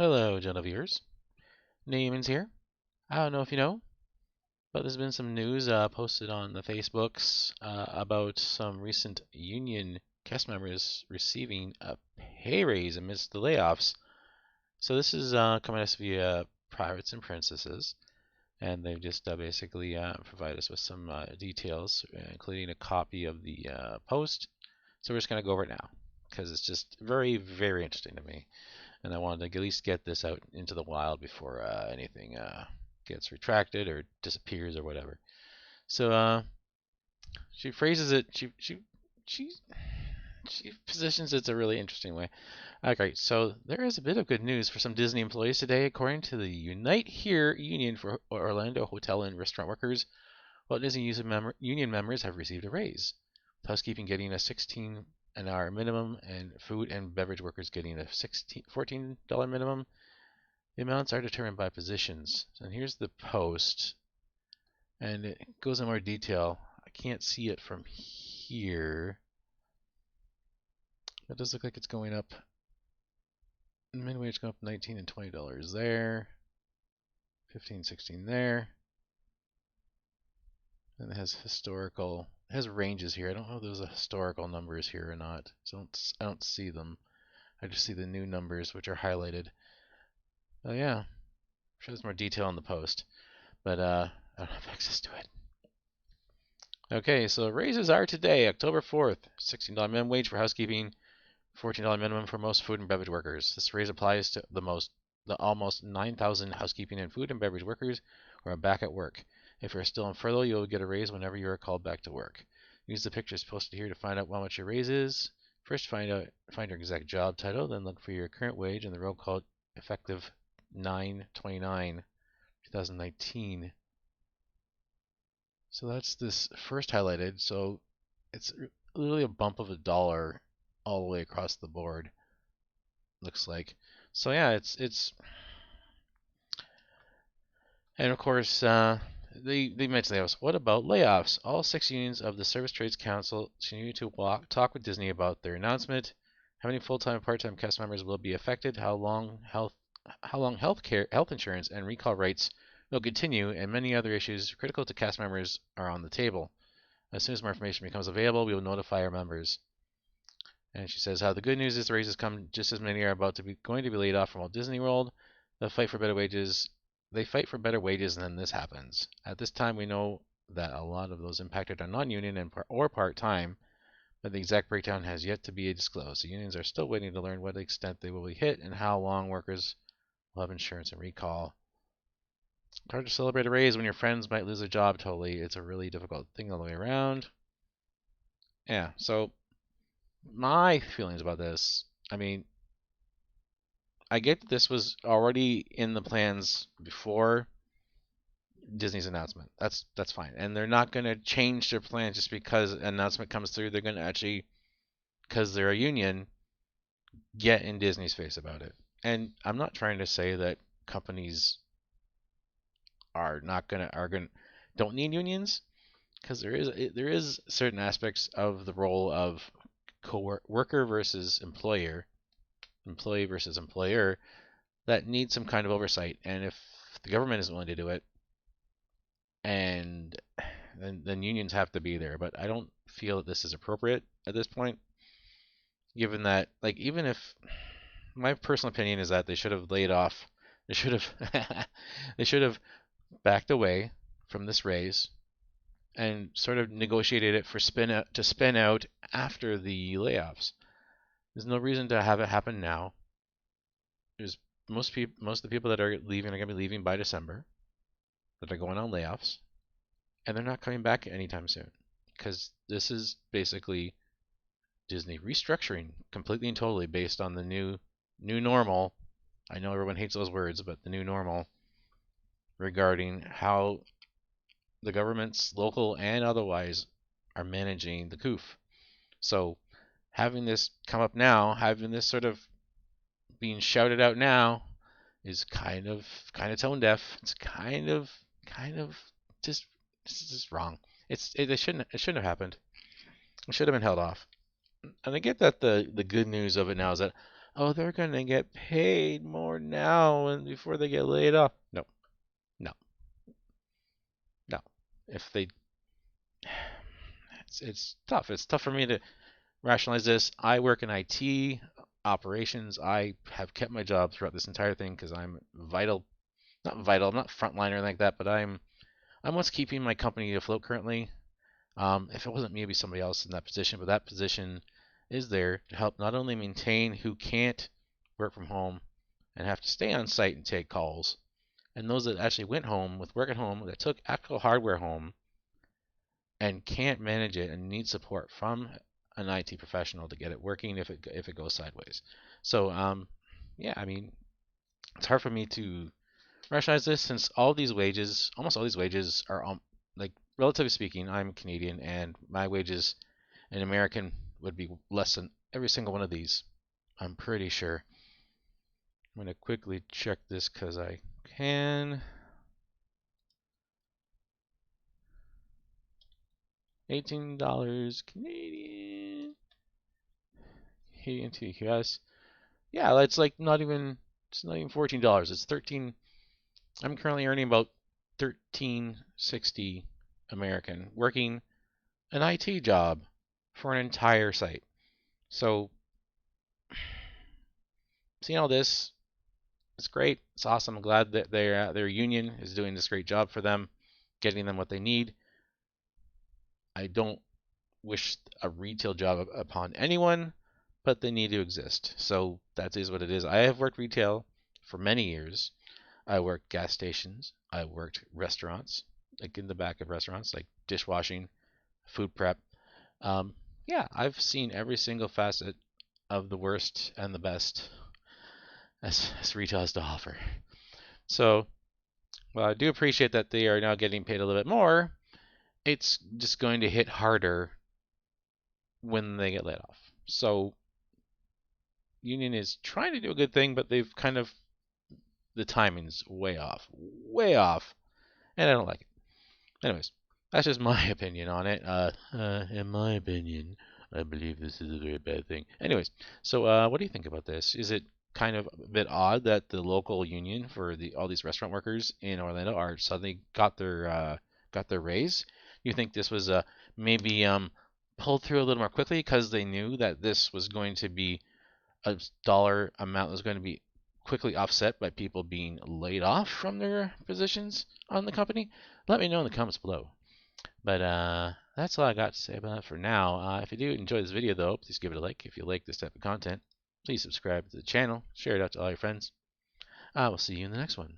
Hello, Genevieve's. Namons here. I don't know if you know, but there's been some news posted on the Facebooks about some recent union cast members receiving a pay raise amidst the layoffs. So this is coming to us via Privates and Princesses, and they've just basically provided us with some details, including a copy of the post. So we're just going to go over it now because it's just very, very interesting to me. And I wanted to at least get this out into the wild before anything gets retracted or disappears or whatever. So she phrases it. She she positions it a really interesting way. Okay, so there is a bit of good news for some Disney employees today, according to the Unite Here Union for Orlando hotel and restaurant workers. Walt Disney Union members have received a raise. Housekeeping getting a 16 an hour minimum, and food and beverage workers getting a $14 minimum. The amounts are determined by positions. And here's the post, and it goes in more detail. I can't see it from here. It does look like it's going up. Minimum wage going up $19 and $20 there. 15, 16 there. And it has historical. It has ranges here. I don't know if there's a historical numbers here or not. So I don't see them. I just see the new numbers, which are highlighted. Oh yeah, sure there's more detail in the post, but I don't have access to it. Okay, so raises are today, October 4th. $16 minimum wage for housekeeping, $14 minimum for most food and beverage workers. This raise applies to the almost 9,000 housekeeping and food and beverage workers who are back at work. If you're still on furlough, you'll get a raise whenever you are called back to work. Use the pictures posted here to find out how much your raise is. First, find your exact job title, then look for your current wage and the roll call effective 9/29/2019. So that's this first highlighted. So it's literally a bump of $1 all the way across the board. Looks like. So yeah, it's and of course they mentioned layoffs. What about layoffs? All 6 unions of the Service Trades Council continue to talk with Disney about their announcement. How many full-time and part-time cast members will be affected? How long health insurance and recall rights will continue, and many other issues critical to cast members are on the table. As soon as more information becomes available, we will notify our members. And she says how the good news is the raises come just as many are going to be laid off from Walt Disney World. They fight for better wages, and then this happens. At this time, we know that a lot of those impacted are non-union or part-time, but the exact breakdown has yet to be disclosed. The unions are still waiting to learn what extent they will be hit and how long workers will have insurance and recall. It's hard to celebrate a raise when your friends might lose a job totally. It's a really difficult thing all the way around. Yeah, so my feelings about this, I mean, I get that this was already in the plans before Disney's announcement. That's fine. And they're not going to change their plans just because an announcement comes through. They're going to actually, because they're a union, get in Disney's face about it. And I'm not trying to say that companies are not going to don't need unions, because there is certain aspects of the role of worker versus employee versus employer, that need some kind of oversight. And if the government isn't willing to do it, and then unions have to be there. But I don't feel that this is appropriate at this point, given that, like, even if my personal opinion is that they should have laid off, they should have they should have backed away from this raise and sort of negotiated it for spin out after the layoffs. There's no reason to have it happen now. There's most of the people that are leaving are going to be leaving by December, that are going on layoffs, and they're not coming back anytime soon, because this is basically Disney restructuring completely and totally based on the new normal. I know everyone hates those words, but the new normal regarding how the governments, local and otherwise, are managing the COOF. So having this come up now, having this sort of being shouted out now, is kind of tone deaf. It's kind of just it's just wrong. It shouldn't have happened. It should have been held off. And I get that the good news of it now is that oh, they're gonna get paid more now and before they get laid off. No, no, no. If they, it's tough. It's tough for me to rationalize this. I work in IT operations. I have kept my job throughout this entire thing because I'm vital. Not vital. I'm not frontline or anything like that, but I'm what's keeping my company afloat currently. If it wasn't me, it'd be somebody else in that position. But that position is there to help not only maintain who can't work from home and have to stay on site and take calls, and those that actually went home with work at home that took actual hardware home and can't manage it and need support from an IT professional to get it working if it goes sideways. So yeah, I mean it's hard for me to rationalize this since all these wages, almost all these wages are like relatively speaking, I'm Canadian and my wages in American would be less than every single one of these. I'm pretty sure. I'm gonna quickly check this because I can. $18 Canadian. Canadian to US. Yeah, it's like not even. It's not even $14. It's 13. I'm currently earning about 13.60 American, working an IT job for an entire site. So seeing all this, it's great. It's awesome. I'm glad that their union is doing this great job for them, getting them what they need. I don't wish a retail job upon anyone, but they need to exist. So that is what it is. I have worked retail for many years. I worked gas stations. I worked restaurants, like in the back of restaurants, like dishwashing, food prep. Um, yeah, I've seen every single facet of the worst and the best as retail has to offer. So, well, I do appreciate that they are now getting paid a little bit more. It's just going to hit harder when they get laid off. So, union is trying to do a good thing, but they've kind of the timing's way off, and I don't like it. Anyways, that's just my opinion on it. In my opinion, I believe this is a very bad thing. Anyways, so what do you think about this? Is it kind of a bit odd that the local union for all these restaurant workers in Orlando are suddenly got their raise? You think this was maybe pulled through a little more quickly because they knew that this was going to be a dollar amount that was going to be quickly offset by people being laid off from their positions on the company? Let me know in the comments below. But that's all I got to say about it for now. If you do enjoy this video, though, please give it a like. If you like this type of content, please subscribe to the channel, share it out to all your friends. I will see you in the next one.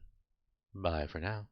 Bye for now.